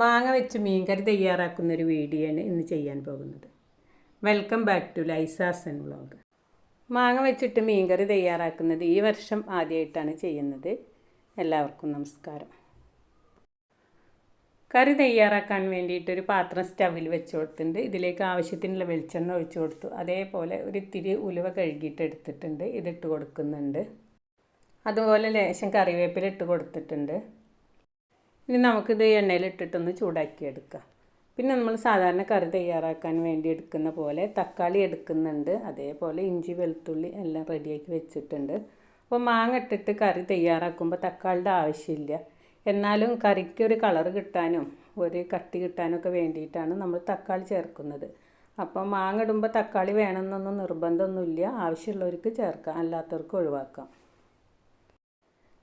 മാങ്ങ വെച്ച് മീൻകറി തയ്യാറാക്കുന്നൊരു വീഡിയോയാണ് ഇന്ന് ചെയ്യാൻ പോകുന്നത്. വെൽക്കം ബാക്ക് ടു ലൈസാസ് ആൻഡ് വ്ളോഗ്. മാങ്ങ വെച്ചിട്ട് മീൻകറി തയ്യാറാക്കുന്നത് ഈ വർഷം ആദ്യമായിട്ടാണ് ചെയ്യുന്നത്. എല്ലാവർക്കും നമസ്കാരം. കറി തയ്യാറാക്കാൻ വേണ്ടിയിട്ടൊരു പാത്രം സ്റ്റവിൽ വെച്ച് കൊടുത്തിട്ടുണ്ട്. ഇതിലേക്ക് ആവശ്യത്തിനുള്ള വെളിച്ചെണ്ണ ഒഴിച്ച് കൊടുത്തു. അതേപോലെ ഒരു ഇത്തിരി ഉലുവ കഴുകിയിട്ട് എടുത്തിട്ടുണ്ട്, ഇതിട്ട് കൊടുക്കുന്നുണ്ട്. അതുപോലെ ലേശം കറിവേപ്പില ഇട്ട് കൊടുത്തിട്ടുണ്ട്. ഇനി നമുക്കിത് എണ്ണയിലിട്ടിട്ടൊന്ന് ചൂടാക്കിയെടുക്കാം. പിന്നെ നമ്മൾ സാധാരണ കറി തയ്യാറാക്കാൻ വേണ്ടി എടുക്കുന്ന പോലെ തക്കാളി എടുക്കുന്നുണ്ട്. അതേപോലെ ഇഞ്ചി വെളുത്തുള്ളി എല്ലാം റെഡിയാക്കി വെച്ചിട്ടുണ്ട്. അപ്പോൾ മാങ്ങ ഇട്ടിട്ട് കറി തയ്യാറാക്കുമ്പോൾ തക്കാളിയുടെ ആവശ്യമില്ല. എന്നാലും കറിക്ക് ഒരു കളർ കിട്ടാനും ഒരു കട്ടി കിട്ടാനൊക്കെ വേണ്ടിയിട്ടാണ് നമ്മൾ തക്കാളി ചേർക്കുന്നത്. അപ്പോൾ മാങ്ങ ഇടുമ്പോൾ തക്കാളി വേണമെന്നൊന്നും നിർബന്ധമൊന്നുമില്ല. ആവശ്യമുള്ളവർക്ക് ചേർക്കാം, അല്ലാത്തവർക്ക് ഒഴിവാക്കാം.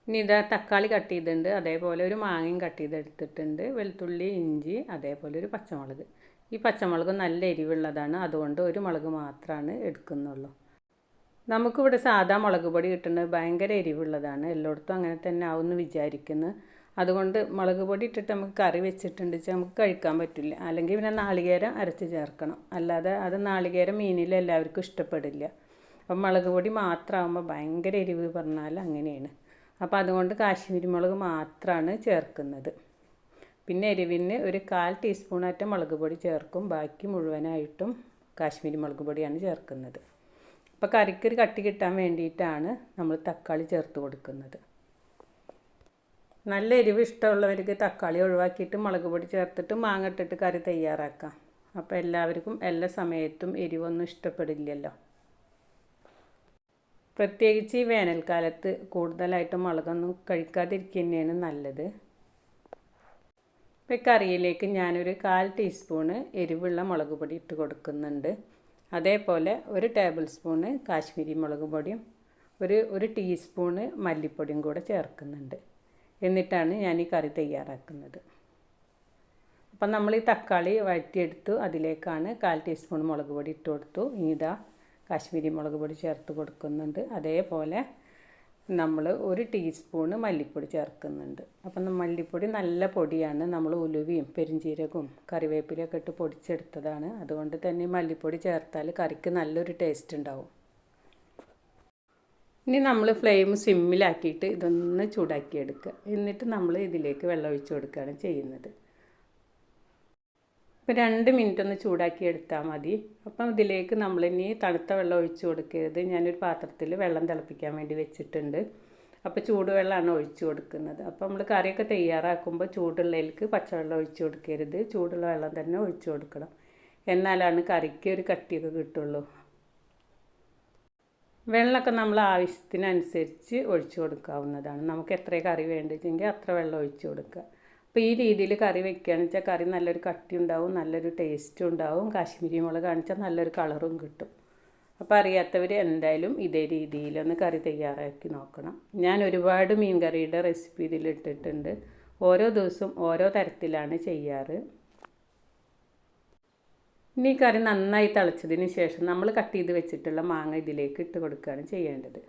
ഇനി ഇതാ തക്കാളി കട്ട് ചെയ്തിട്ടുണ്ട്. അതേപോലെ ഒരു മാങ്ങയും കട്ട് ചെയ്തെടുത്തിട്ടുണ്ട്. വെളുത്തുള്ളി, ഇഞ്ചി, അതേപോലെ ഒരു പച്ചമുളക്. ഈ പച്ചമുളക് നല്ല എരിവുള്ളതാണ്, അതുകൊണ്ട് ഒരു മുളക് മാത്രമാണ് എടുക്കുന്നുള്ളൂ. നമുക്കിവിടെ സാധാ മുളക് പൊടി കിട്ടുന്നത് ഭയങ്കര എരിവുള്ളതാണ്. എല്ലായിടത്തും അങ്ങനെ തന്നെ ആവുമെന്ന് വിചാരിക്കുന്നു. അതുകൊണ്ട് മുളക് പൊടി ഇട്ടിട്ട് നമുക്ക് കറി വെച്ചിട്ടുണ്ട് നമുക്ക് കഴിക്കാൻ പറ്റില്ല. അല്ലെങ്കിൽ പിന്നെ നാളികേരം അരച്ച് ചേർക്കണം. അല്ലാതെ അത് നാളികേരം മീനിൽ എല്ലാവർക്കും ഇഷ്ടപ്പെടില്ല. അപ്പം മുളക് പൊടി മാത്രമാകുമ്പോൾ ഭയങ്കര എരിവ് പറഞ്ഞാൽ അങ്ങനെയാണ്. അപ്പോൾ അതുകൊണ്ട് കാശ്മീരി മുളക് മാത്രമാണ് ചേർക്കുന്നത്. പിന്നെ എരിവിന് ഒരു 1/4 ടീസ്പൂണാറ്റ മുളക് പൊടി ചേർക്കും. ബാക്കി മുഴുവനായിട്ടും കാശ്മീരി മുളക് പൊടിയാണ് ചേർക്കുന്നത്. അപ്പോൾ കറിക്കൊരു കട്ടി കിട്ടാൻ വേണ്ടിയിട്ടാണ് നമ്മൾ തക്കാളി ചേർത്ത് കൊടുക്കുന്നത്. നല്ല എരിവ് ഇഷ്ടമുള്ളവർക്ക് തക്കാളി ഒഴിവാക്കിയിട്ട് മുളക് പൊടി ചേർത്തിട്ട് മാങ്ങ ഇട്ടിട്ട് കറി തയ്യാറാക്കാം. അപ്പോൾ എല്ലാവർക്കും എല്ലാ സമയത്തും എരിവൊന്നും ഇഷ്ടപ്പെടില്ലല്ലോ. പ്രത്യേകിച്ച് ഈ വേനൽക്കാലത്ത് കൂടുതലായിട്ട് മുളകൊന്നും കഴിക്കാതിരിക്കുക തന്നെയാണ് നല്ലത്. ഇപ്പോൾ കറിയിലേക്ക് ഞാനൊരു 1/4 ടീസ്പൂണ് എരിവുള്ള മുളക് പൊടി ഇട്ട് കൊടുക്കുന്നുണ്ട്. അതേപോലെ 1 ടേബിൾ സ്പൂണ് കാശ്മീരി മുളക് പൊടിയും ഒരു ടീസ്പൂണ് മല്ലിപ്പൊടിയും കൂടെ ചേർക്കുന്നുണ്ട്. എന്നിട്ടാണ് ഞാൻ ഈ കറി തയ്യാറാക്കുന്നത്. അപ്പം നമ്മൾ ഈ തക്കാളി വഴറ്റിയെടുത്തു. അതിലേക്കാണ് 1/4 ടീസ്പൂൺ മുളക് പൊടി ഇട്ട് കൊടുത്തു. ഇതാ കാശ്മീരി മുളക് പൊടി ചേർത്ത് കൊടുക്കുന്നുണ്ട്. അതേപോലെ നമ്മൾ 1 ടീസ്പൂണ് മല്ലിപ്പൊടി ചേർക്കുന്നുണ്ട്. അപ്പം മല്ലിപ്പൊടി നല്ല പൊടിയാണ്. നമ്മൾ ഉലുവയും പെരുംജീരകവും കറിവേപ്പിലയൊക്കെ ഇട്ട് പൊടിച്ചെടുത്തതാണ്. അതുകൊണ്ട് തന്നെ മല്ലിപ്പൊടി ചേർത്താൽ കറിക്ക് നല്ലൊരു ടേസ്റ്റ് ഉണ്ടാവും. ഇനി നമ്മൾ ഫ്ലെയിം സിമ്മിലാക്കിയിട്ട് ഇതൊന്ന് ചൂടാക്കിയെടുക്കുക. എന്നിട്ട് നമ്മൾ ഇതിലേക്ക് വെള്ളം ഒഴിച്ച് കൊടുക്കുകയാണ് ചെയ്യുന്നത്. ഇപ്പോൾ 2 മിനിറ്റ് ഒന്ന് ചൂടാക്കി എടുത്താൽ മതി. അപ്പം ഇതിലേക്ക് നമ്മളിനി തണുത്ത വെള്ളം ഒഴിച്ച് കൊടുക്കരുത്. ഞാനൊരു പാത്രത്തിൽ വെള്ളം തിളപ്പിക്കാൻ വേണ്ടി വെച്ചിട്ടുണ്ട്. അപ്പോൾ ചൂടുവെള്ളമാണ് ഒഴിച്ച് കൊടുക്കുന്നത്. അപ്പോൾ നമ്മൾ കറിയൊക്കെ തയ്യാറാക്കുമ്പോൾ ചൂടുള്ളതിലേക്ക് പച്ചവെള്ളം ഒഴിച്ച് കൊടുക്കരുത്. ചൂടുള്ള വെള്ളം തന്നെ ഒഴിച്ച് കൊടുക്കണം. എന്നാലാണ് കറിക്ക് ഒരു കട്ടിയൊക്കെ കിട്ടുള്ളൂ. വെള്ളമൊക്കെ നമ്മൾ ആവശ്യത്തിനനുസരിച്ച് ഒഴിച്ച് കൊടുക്കാവുന്നതാണ്. നമുക്ക് എത്ര കറി വേണ്ടിച്ചെങ്കിൽ അത്ര വെള്ളം ഒഴിച്ച് കൊടുക്കുക. അപ്പോൾ ഈ രീതിയിൽ കറി വെക്കുകയാണെന്ന് വെച്ചാൽ കറി നല്ലൊരു കട്ടി ഉണ്ടാവും, നല്ലൊരു ടേസ്റ്റും ഉണ്ടാവും. കാശ്മീരി മുളക് കാണിച്ചാൽ നല്ലൊരു കളറും കിട്ടും. അപ്പോൾ അറിയാത്തവർ എന്തായാലും ഇതേ രീതിയിലൊന്ന് കറി തയ്യാറാക്കി നോക്കണം. ഞാൻ ഒരുപാട് മീൻ കറിയുടെ റെസിപ്പി ഇതിലിട്ടിട്ടുണ്ട്. ഓരോ ദിവസവും ഓരോ തരത്തിലാണ് ചെയ്യാറ്. ഇനി കറി നന്നായി തിളച്ചതിന് ശേഷം നമ്മൾ കട്ട് ചെയ്ത് വെച്ചിട്ടുള്ള മാങ്ങ ഇതിലേക്ക് ഇട്ട് കൊടുക്കുകയാണ് ചെയ്യേണ്ടത്.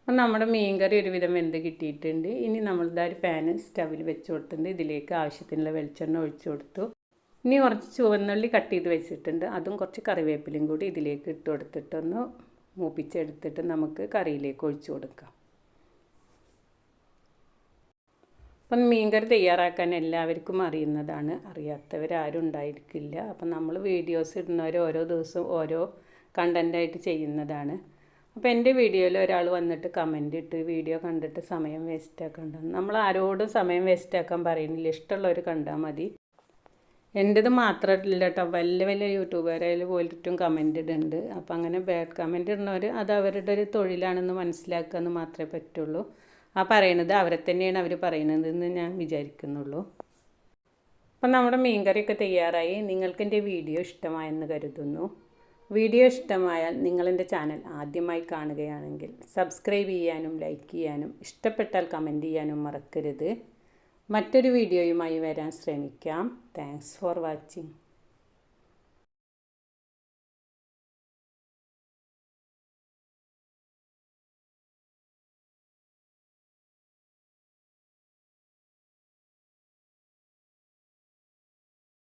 അപ്പം നമ്മുടെ മീൻകറി ഒരുവിധം വെന്ത് കിട്ടിയിട്ടുണ്ട്. ഇനി നമ്മളിതാ ഒരു പാന് സ്റ്റവിൽ വെച്ച് കൊടുത്തിട്ടുണ്ട്. ഇതിലേക്ക് ആവശ്യത്തിനുള്ള വെളിച്ചെണ്ണ ഒഴിച്ചു കൊടുത്തു. ഇനി കുറച്ച് ചുവന്നുള്ളി കട്ട് ചെയ്ത് വെച്ചിട്ടുണ്ട്. അതും കുറച്ച് കറിവേപ്പിലയും കൂടി ഇതിലേക്ക് ഇട്ട് കൊടുത്തിട്ടൊന്ന് മൂപ്പിച്ചെടുത്തിട്ട് നമുക്ക് കറിയിലേക്ക് ഒഴിച്ചു കൊടുക്കാം. അപ്പം മീൻകറി തയ്യാറാക്കാൻ എല്ലാവർക്കും അറിയുന്നതാണ്, അറിയാത്തവരാരും ഉണ്ടായിരിക്കില്ല. അപ്പം നമ്മൾ വീഡിയോസ് ഇടുന്നവർ ഓരോ ദിവസവും ഓരോ കണ്ടൻറ്റായിട്ട് ചെയ്യുന്നതാണ്. അപ്പോൾ എൻ്റെ വീഡിയോയിൽ ഒരാൾ വന്നിട്ട് കമൻ്റ് ഇട്ട് വീഡിയോ കണ്ടിട്ട് സമയം വേസ്റ്റാക്കണ്ടെന്ന്. നമ്മൾ ആരോടും സമയം വേസ്റ്റാക്കാൻ പറയുന്നില്ല, ഇഷ്ടമുള്ളവർ കണ്ടാൽ മതി. എൻ്റേത് മാത്രമല്ല കേട്ടോ, വലിയ വലിയ യൂട്യൂബറിൽ പോയിട്ടും കമൻ്റ് ഇടുന്നുണ്ട്. അപ്പോൾ അങ്ങനെ ബാഡ് കമൻ്റ് ഇടുന്നവർ അത് അവരുടെ ഒരു തൊഴിലാണെന്ന് മനസ്സിലാക്കുക എന്ന് മാത്രമേ പറ്റുള്ളൂ. ആ പറയണത് അവരെ തന്നെയാണ് അവർ പറയുന്നതെന്ന് ഞാൻ വിചാരിക്കുന്നുള്ളൂ. അപ്പം നമ്മുടെ മീൻകറിയൊക്കെ തയ്യാറായി. നിങ്ങൾക്ക് എൻ്റെ വീഡിയോ ഇഷ്ടമായെന്ന് കരുതുന്നു. വീഡിയോ ഇഷ്ടമായാൽ നിങ്ങളെൻ്റെ ചാനൽ ആദ്യമായി കാണുകയാണെങ്കിൽ സബ്സ്ക്രൈബ് ചെയ്യാനും ലൈക്ക് ചെയ്യാനും ഇഷ്ടപ്പെട്ടാൽ കമൻറ്റ് ചെയ്യാനും മറക്കരുത്. മറ്റൊരു വീഡിയോയുമായി വരാൻ ശ്രമിക്കാം. Thanks for watching.